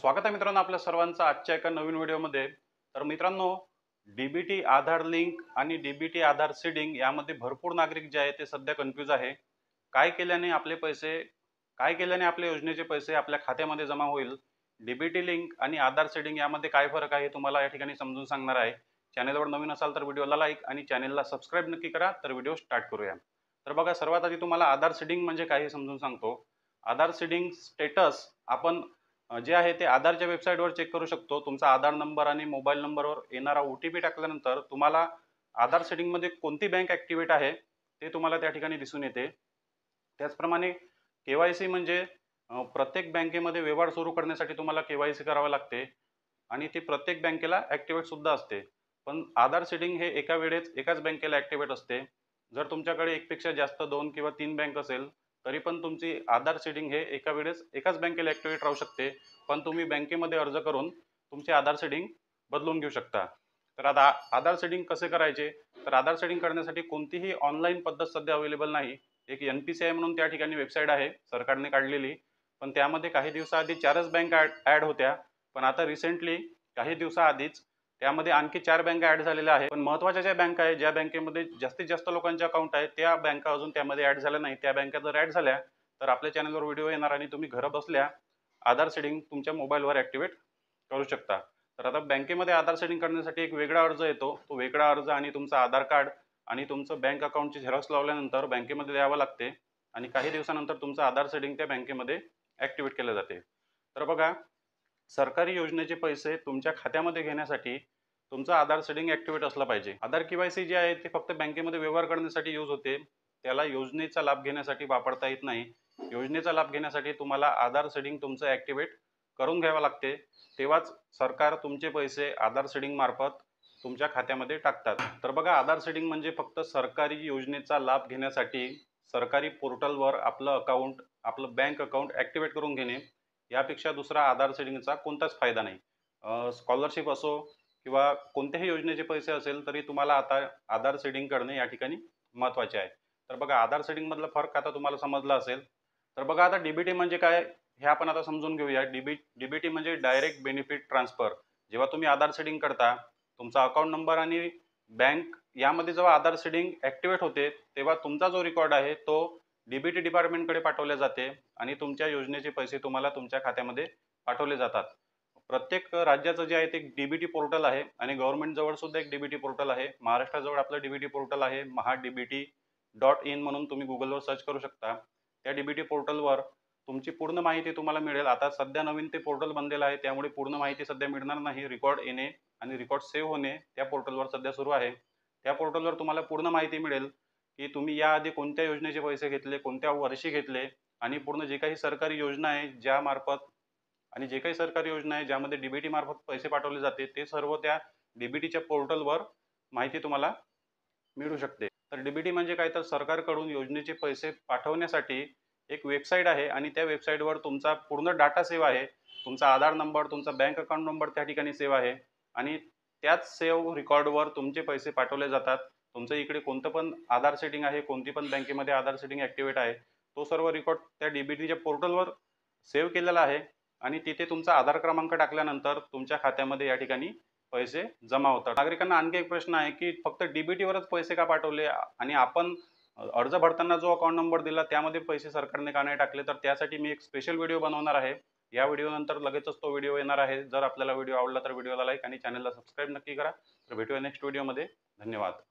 स्वागत आहे मित्रांनो आपल्या सर्वांचं आजच्या एका नवीन व्हिडिओमध्ये। तर मित्रांनो, डीबीटी आधार लिंक आणि डीबीटी आधार सीडिंग यामध्ये भरपूर नागरिक जे आहे ते सध्या कन्फ्यूज आहे। काय केल्याने आपले पैसे, काय केल्याने आपल्या योजनेचे पैसे आपल्या खात्यामध्ये जमा होईल, डीबीटी लिंक आणि आधार सीडिंग यामध्ये काय फरक आहे तुम्हाला या ठिकाणी समजून सांगणार आहे। चॅनलवर नवीन असाल तर व्हिडिओला लाईक आणि चॅनलला सबस्क्राईब नक्की करा। तर व्हिडिओ स्टार्ट करूया। तर बघा, सर्वात आधी तुम्हाला आधार सीडिंग म्हणजे काय हे समजून सांगतो। आधार सीडिंग स्टेटस आपण जे आहे ते आधारच्या वेबसाईटवर चेक करू शकतो। तुमचा आधार नंबर आणि मोबाईल नंबरवर येणारा OTP टाकल्यानंतर तुम्हाला आधार सेटिंगमध्ये कोणती बँक ॲक्टिव्हेट आहे ते तुम्हाला त्या ठिकाणी दिसून येते। त्याचप्रमाणे KYC म्हणजे प्रत्येक बँकेमध्ये व्यवहार सुरू करण्यासाठी तुम्हाला KYC करावे लागते आणि ती प्रत्येक बँकेला ॲक्टिव्हेट सुद्धा असते। पण आधार सेटिंग हे एका वेळेस एकाच बँकेला ॲक्टिव्हेट असते। जर तुमच्याकडे एकपेक्षा जास्त 2 किंवा 3 बँक असेल तरी पण तुमची आधार सीडिंग हे एका वेळेस एकाच बँकेला ॲक्टिव्हेट राहू शकते। पण तुम्ही बँकेमध्ये अर्ज करून तुमचे आधार सेटिंग बदलून घेऊ शकता। तर आता आधार सेटिंग कसे करायचे, तर आधार सेटिंग करण्यासाठी कोणतीही ऑनलाईन पद्धत सध्या अवेलेबल नाही। एक NPCI म्हणून त्या ठिकाणी वेबसाईट आहे सरकारने काढलेली, पण त्यामध्ये काही दिवसाआधी 4च बँक ॲड होत्या। पण आता रिसेंटली काही दिवसाआधीच त्यामध्ये आणखी 4 बँका ॲड झालेल्या आहेत। पण महत्त्वाच्या ज्या बँका आहेत, ज्या बँकेमध्ये जास्तीत जास्त लोकांचे अकाउंट आहे, त्या बँका अजून त्यामध्ये ॲड झाल्या नाही। त्या बँका जर ॲड झाल्या तर आपल्या चॅनलवर व्हिडिओ येणार आणि तुम्ही घर बसल्या आधार सेटिंग तुमच्या मोबाईलवर ॲक्टिव्हेट करू शकता। तर आता बँकेमध्ये आधार सेटिंग करण्यासाठी एक वेगळा अर्ज येतो। तो वेगळा अर्ज आणि तुमचं आधार कार्ड आणि तुमचं बँक अकाउंटची झेरॉक्स लावल्यानंतर बँकेमध्ये द्यावं लागते आणि काही दिवसानंतर तुमचं आधार सेटिंग त्या बँकेमध्ये ॲक्टिव्हेट केलं जाते। तर बघा, सरकारी योजनेचे पैसे तुमच्या खात्यामध्ये घेण्यासाठी तुमचा आधार सेटिंग ॲक्टिव्हेट असला पाहिजे। आधार KYC जे आहे ते फक्त बँकेमध्ये व्यवहार करण्यासाठी यूज होते, त्याला योजनेचा लाभ घेण्यासाठी वापरता येत नाही। योजनेचा लाभ घेण्यासाठी तुम्हाला आधार सेटिंग तुमचं ॲक्टिव्हेट करून घ्यावं लागते, तेव्हाच सरकार तुमचे पैसे आधार सेटिंग मार्फत तुमच्या खात्यामध्ये टाकतात। तर बघा, आधार सेटिंग म्हणजे फक्त सरकारी योजनेचा लाभ घेण्यासाठी सरकारी पोर्टलवर आपलं बँक अकाउंट ॲक्टिव्हेट करून घेणे, यापेक्षा दुसरा आधार सेटिंगचा कोणताच फायदा नाही। स्कॉलरशिप असो किंवा कोणत्याही योजनेचे पैसे असेल तरी तुम्हाला आता आधार सेटिंग करणे या ठिकाणी महत्त्वाचे आहे। तर बघा, आधार सेटिंग मधला फरक आता तुम्हाला समजला असेल। तर बघा, आता डीबीटी म्हणजे काय हे आपण आता समजून घेऊया। डीबीटी म्हणजे डायरेक्ट बेनिफिट ट्रान्सफर। जेव्हा तुम्ही आधार सेटिंग करता, तुमचा अकाउंट नंबर आणि बँक यामध्ये जेव्हा आधार सेटिंग ॲक्टिव्हेट होते तेव्हा तुमचा जो रेकॉर्ड आहे तो डीबीटी डिपार्टमेंटकडे पाठवले जाते आणि तुमच्या योजनेचे पैसे तुम्हाला तुमच्या खात्यामध्ये पाठवले जातात। प्रत्येक राज्याचं जे आहे ते डीबीटी पोर्टल आहे आणि गव्हर्नमेंट जवळ सुद्धा एक डीबीटी पोर्टल आहे। महाराष्ट्राजवळ आपलं डीबीटी पोर्टल आहे MahaDBT.in म्हणून, तुम्ही गुगलवर सर्च करू शकता। त्या डीबीटी पोर्टलवर तुमची पूर्ण माहिती तुम्हाला मिळेल। आता सध्या नवीन ते पोर्टल बनलेलं आहे, त्यामुळे पूर्ण माहिती सध्या मिळणार नाही। रेकॉर्ड येणे आणि रेकॉर्ड सेव्ह होणे त्या पोर्टलवर सध्या सुरू आहे। त्या पोर्टलवर तुम्हाला पूर्ण माहिती मिळेल की तुम्ही याआधी कोणत्या योजनेचे पैसे घेतले, कोणत्या वर्षी घेतले आणि पूर्ण जे काही सरकारी योजना आहे ज्यामध्ये डीबीटी मार्फत पैसे पाठवले जाते, ते सर्व त्या डीबीटीच्या पोर्टलवर माहिती तुम्हाला मिळू शकते। तर डीबीटी म्हणजे काय, तर सरकारकडून योजनेचे पैसे पाठवण्यासाठी एक वेबसाईट आहे आणि त्या वेबसाईटवर तुमचा पूर्ण डाटा सेव्ह आहे। तुमचा आधार नंबर, तुमचा बँक अकाउंट नंबर त्या ठिकाणी सेव्ह आहे आणि त्याच सेव्ह रेकॉर्डवर तुमचे पैसे पाठवले जातात। तुमचं इकडे कोणतं पण आधार सेटिंग आहे, कोणती पण बँकेमध्ये आधार सेटिंग ॲक्टिव्हेट आहे, तो सर्व रेकॉर्ड त्या डीबीटीच्या पोर्टलवर सेव्ह केलेला आहे आणि तिथे तुमचा आधार क्रमांक टाकल्यानंतर तुमच्या खात्यामध्ये या ठिकाणी पैसे जमा होतात। नागरिकांना आणखी एक प्रश्न आहे की फक्त डीबीटीवरच पैसे का पाठवले आणि आपण अर्ज भरताना जो अकाउंट नंबर दिला त्यामध्ये पैसे सरकारने का नाही टाकले। तर त्यासाठी मी एक स्पेशल व्हिडिओ बनवणार आहे। या व्हिडिओनंतर लगेचच तो व्हिडिओ येणार आहे। जर आपल्याला व्हिडिओ आवडला तर व्हिडिओला लाईक आणि चॅनलला सबस्क्राईब नक्की करा। तर भेटूया नेक्स्ट व्हिडिओमध्ये। धन्यवाद।